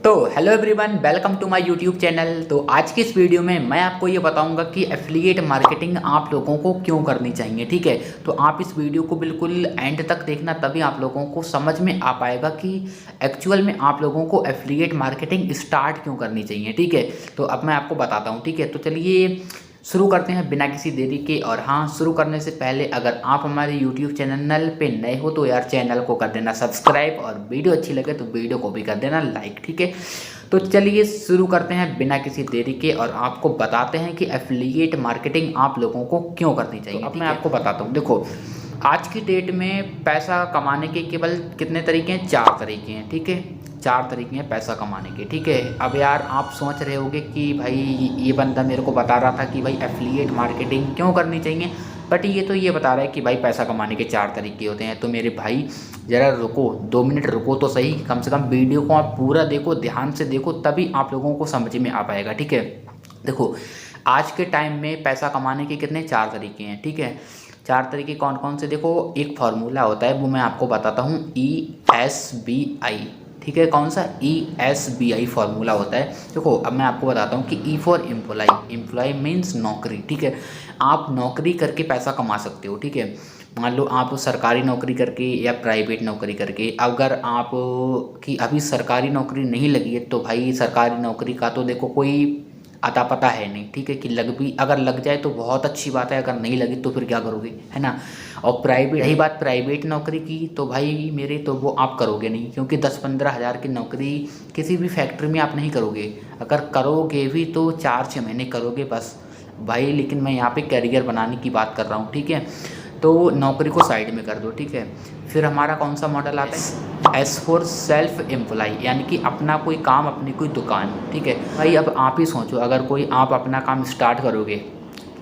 तो hello everyone, welcome to my YouTube channel. तो आज की इस वीडियो में मैं आपको ये बताऊंगा कि एफिलिएट मार्केटिंग आप लोगों को क्यों करनी चाहिए। ठीक है, तो आप इस वीडियो को बिल्कुल एंड तक देखना, तभी आप लोगों को समझ में आ पाएगा कि एक्चुअल में आप लोगों को एफिलिएट मार्केटिंग स्टार्ट क्यों करनी चाहिए। ठीक है, तो अब मैं आपको बताता हूँ। ठीक है, तो चलिए शुरू करते हैं बिना किसी देरी के। और हाँ, शुरू करने से पहले अगर आप हमारे यूट्यूब चैनल पे नए हो तो यार चैनल को कर देना सब्सक्राइब, और वीडियो अच्छी लगे तो वीडियो को भी कर देना लाइक। ठीक है, तो चलिए शुरू करते हैं बिना किसी देरी के और आपको बताते हैं कि एफिलिएट मार्केटिंग आप लोगों को क्यों करनी चाहिए। तो अब मैं आपको बताता हूँ। देखो, आज की डेट में पैसा कमाने के केवल कितने तरीके हैं? 4 तरीके हैं। ठीक है, 4 तरीके हैं पैसा कमाने के। ठीक है, अब यार आप सोच रहे होगे कि भाई ये बंदा मेरे को बता रहा था कि भाई एफिलिएट मार्केटिंग क्यों करनी चाहिए, बट ये बता रहा है कि भाई पैसा कमाने के 4 तरीके होते हैं। तो मेरे भाई ज़रा रुको, 2 मिनट रुको तो सही, कम से कम वीडियो को आप पूरा देखो, ध्यान से देखो, तभी आप लोगों को समझ में आ पाएगा। ठीक है, देखो आज के टाइम में पैसा कमाने के कितने 4 तरीके हैं। ठीक है, 4 तरीके कौन कौन से? देखो, एक फार्मूला होता है, वो मैं आपको बताता हूँ, ESBI। ठीक है, कौन सा? ESBI फार्मूला होता है। देखो अब मैं आपको बताता हूँ कि E for employ, employ means नौकरी। ठीक है, आप नौकरी करके पैसा कमा सकते हो। ठीक है, मान लो आप सरकारी नौकरी करके या प्राइवेट नौकरी करके, अगर आप की अभी सरकारी नौकरी नहीं लगी है तो भाई सरकारी नौकरी का तो देखो कोई अता पता है नहीं। ठीक है, कि अगर लग जाए तो बहुत अच्छी बात है, अगर नहीं लगी तो फिर क्या करोगे, है ना। और प्राइवेट, रही बात प्राइवेट नौकरी की, तो भाई मेरे तो वो आप करोगे नहीं, क्योंकि 10-15 हज़ार की नौकरी किसी भी फैक्ट्री में आप नहीं करोगे। अगर करोगे भी तो 4-6 महीने करोगे बस भाई। लेकिन मैं यहाँ पे करियर बनाने की बात कर रहा हूँ। ठीक है, तो नौकरी को साइड में कर दो। ठीक है, फिर हमारा कौन सा मॉडल आता है? एस फॉर सेल्फ एम्प्लॉय, यानी कि अपना कोई काम, अपनी कोई दुकान। ठीक है भाई, अब आप ही सोचो, अगर कोई आप अपना काम स्टार्ट करोगे,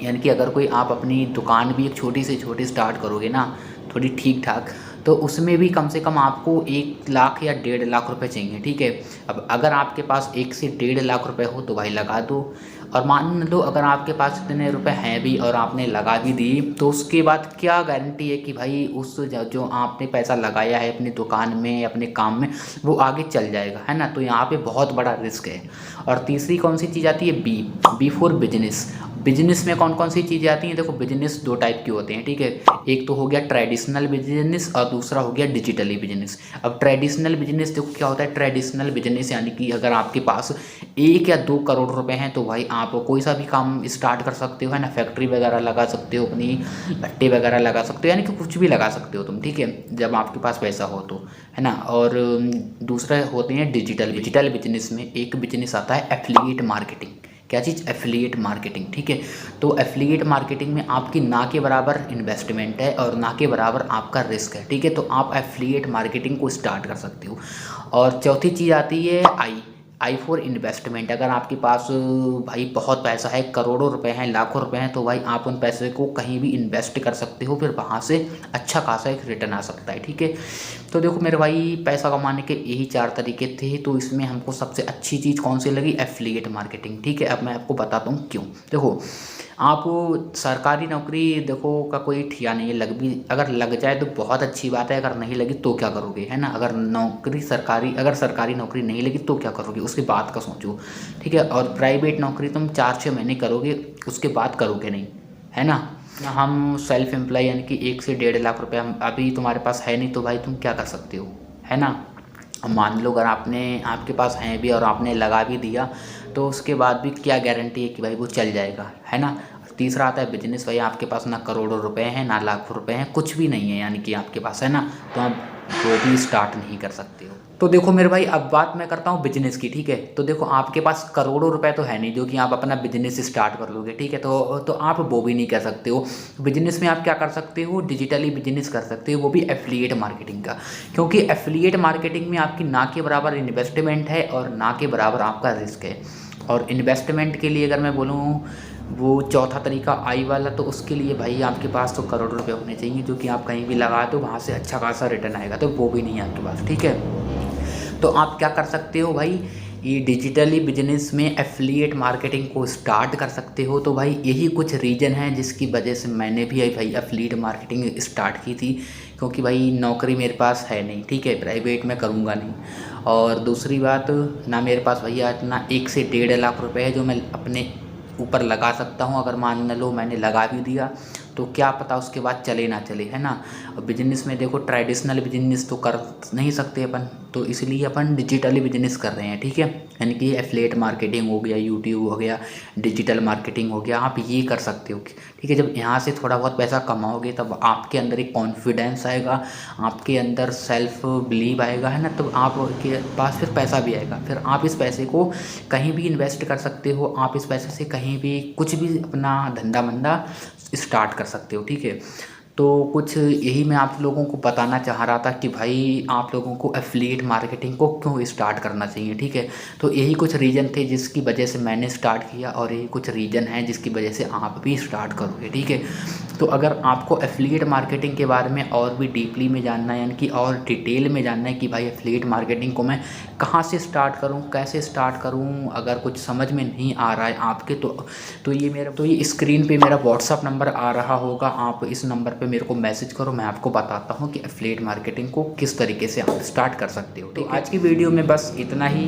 यानी कि अगर कोई आप अपनी दुकान भी एक छोटी से छोटी स्टार्ट करोगे ना, थोड़ी ठीक ठाक, तो उसमें भी कम से कम आपको 1 लाख या 1.5 लाख रुपए चाहिए। ठीक है, अब अगर आपके पास 1 से 1.5 लाख रुपए हो तो भाई लगा दो। और मान लो अगर आपके पास इतने रुपए हैं भी और आपने लगा भी दी, तो उसके बाद क्या गारंटी है कि भाई उस जो आपने पैसा लगाया है अपनी दुकान में, अपने काम में, वो आगे चल जाएगा, है ना। तो यहाँ पे बहुत बड़ा रिस्क है। और तीसरी कौन सी चीज़ आती है? B for business. बिजनेस में कौन कौन सी चीज़ें आती हैं? देखो, बिजनेस 2 टाइप के होते हैं। ठीक है, एक तो हो गया ट्रेडिशनल बिजनेस और दूसरा हो गया डिजिटली बिजनेस। अब ट्रेडिशनल बिजनेस देखो क्या होता है। ट्रेडिशनल बिजनेस यानी कि अगर आपके पास 1 या 2 करोड़ रुपए हैं तो भाई आप कोई सा भी काम स्टार्ट कर सकते हो, है ना। फैक्ट्री वगैरह लगा सकते हो, अपनी भट्टे वगैरह लगा सकते हो, यानी कि कुछ भी लगा सकते हो तुम। ठीक है, जब आपके पास पैसा हो तो, है ना। और दूसरा होते हैं डिजिटल बिजनेस में एक बिजनेस आता है एफिलिएट मार्केटिंग। क्या चीज़? Affiliate marketing. ठीक है, तो एफिलिएट मार्केटिंग में आपकी ना के बराबर इन्वेस्टमेंट है और ना के बराबर आपका रिस्क है। ठीक है, तो आप एफिलिएट मार्केटिंग को स्टार्ट कर सकते हो। और चौथी चीज़ आती है आई फॉर इन्वेस्टमेंट। अगर आपके पास भाई बहुत पैसा है, करोड़ों रुपए हैं, लाखों रुपए हैं, तो भाई आप उन पैसे को कहीं भी इन्वेस्ट कर सकते हो, फिर वहाँ से अच्छा खासा एक रिटर्न आ सकता है। ठीक है, तो देखो मेरे भाई, पैसा कमाने के यही 4 तरीके थे, तो इसमें हमको सबसे अच्छी चीज़ कौन सी लगी? Affiliate marketing. ठीक है, अब मैं आपको बताता हूँ क्यों। देखो, आप सरकारी नौकरी देखो का कोई ठिया नहीं है, अगर लग जाए तो बहुत अच्छी बात है, अगर नहीं लगी तो क्या करोगे, है ना। अगर सरकारी नौकरी नहीं लगी तो क्या करोगे, उसके बाद का सोचो। ठीक है, और प्राइवेट नौकरी तुम 4-6 महीने करोगे, उसके बाद करोगे नहीं, है ना। हम सेल्फ एम्प्लॉय यानी कि 1 से 1.5 लाख रुपये हम अभी तुम्हारे पास है नहीं, तो भाई तुम क्या कर सकते हो, है ना। मान लो अगर आपके पास हैं भी और आपने लगा भी दिया, तो उसके बाद भी क्या गारंटी है कि भाई वो चल जाएगा, है ना। तीसरा आता है बिजनेस। भाई आपके पास ना करोड़ों रुपए हैं, ना लाखों रुपए हैं, कुछ भी नहीं है, यानी कि आपके पास, है ना, तो आप वो भी स्टार्ट नहीं कर सकते हो। तो देखो मेरे भाई, अब बात मैं करता हूँ बिजनेस की। ठीक है, तो देखो आपके पास करोड़ों रुपए तो है नहीं जो कि आप अपना बिजनेस स्टार्ट कर लोगे। ठीक है, तो आप वो भी नहीं कर सकते हो। बिजनेस में आप क्या कर सकते हो? डिजिटली बिजनेस कर सकते हो, वो भी एफिलिएट मार्केटिंग का। क्योंकि एफिलिएट मार्केटिंग में आपकी ना के बराबर इन्वेस्टमेंट है और ना के बराबर आपका रिस्क है। और इन्वेस्टमेंट के लिए अगर मैं बोलूँ, वो चौथा तरीका आई वाला, तो उसके लिए भाई आपके पास तो करोड़ों रुपए होने चाहिए, जो कि आप कहीं भी लगा दो वहाँ से अच्छा खासा रिटर्न आएगा, तो वो भी नहीं है आपके पास। ठीक है, तो आप क्या कर सकते हो भाई? ये डिजिटली बिजनेस में एफिलिएट मार्केटिंग को स्टार्ट कर सकते हो। तो भाई यही कुछ रीज़न है जिसकी वजह से मैंने भी भाई एफिलिएट मार्केटिंग स्टार्ट की थी, क्योंकि भाई नौकरी मेरे पास है नहीं। ठीक है, प्राइवेट में करूँगा नहीं, और दूसरी बात, ना मेरे पास भैया इतना 1 से 1.5 लाख रुपए है जो मैं अपने ऊपर लगा सकता हूँ। अगर मान लो मैंने लगा भी दिया तो क्या पता उसके बाद चले ना चले, है ना। और बिजनेस में देखो, ट्रेडिशनल बिजनेस तो कर नहीं सकते अपन, तो इसलिए अपन डिजिटली बिजनेस कर रहे हैं, ठीक है। यानी कि एफिलिएट मार्केटिंग हो गया, यूट्यूब हो गया, डिजिटल मार्केटिंग हो गया, आप ये कर सकते हो, ठीक है। जब यहाँ से थोड़ा बहुत पैसा कमाओगे तब आपके अंदर एक कॉन्फिडेंस आएगा, आपके अंदर सेल्फ बिलीव आएगा, है ना। तो आपके पास फिर पैसा भी आएगा, फिर आप इस पैसे को कहीं भी इन्वेस्ट कर सकते हो। आप इस पैसे से कहीं भी कुछ भी अपना धंधा मंदा स्टार्ट कर सकते हो, ठीक है। तो कुछ यही मैं आप लोगों को बताना चाह रहा था कि भाई आप लोगों को एफिलिएट मार्केटिंग को क्यों स्टार्ट करना चाहिए, ठीक है। तो यही कुछ रीज़न थे जिसकी वजह से मैंने स्टार्ट किया, और यही कुछ रीज़न हैं जिसकी वजह से आप भी स्टार्ट करोगे, ठीक है। तो अगर आपको एफिलिएट मार्केटिंग के बारे में और भी डीपली में जानना है, यानी कि और डिटेल में जानना है कि भाई एफिलिएट मार्केटिंग को मैं कहाँ से स्टार्ट करूँ, कैसे स्टार्ट करूँ, अगर कुछ समझ में नहीं आ रहा है आपके, तो ये स्क्रीन पे मेरा व्हाट्सअप नंबर आ रहा होगा। आप इस नंबर पे मेरे को मैसेज करो, मैं आपको बताता हूँ कि एफिलिएट मार्केटिंग को किस तरीके से आप स्टार्ट कर सकते हो। तो आज की वीडियो में बस इतना ही,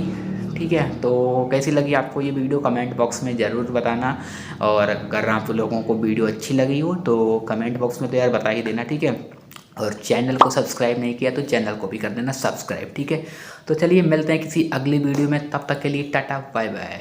ठीक है। तो कैसी लगी आपको ये वीडियो कमेंट बॉक्स में ज़रूर बताना, और अगर आप लोगों को वीडियो अच्छी लगी हो तो कमेंट बॉक्स में तो यार बता ही देना, ठीक है। और चैनल को सब्सक्राइब नहीं किया तो चैनल को भी कर देना सब्सक्राइब, ठीक है। तो चलिए मिलते हैं किसी अगली वीडियो में, तब तक के लिए टाटा बाय बाय।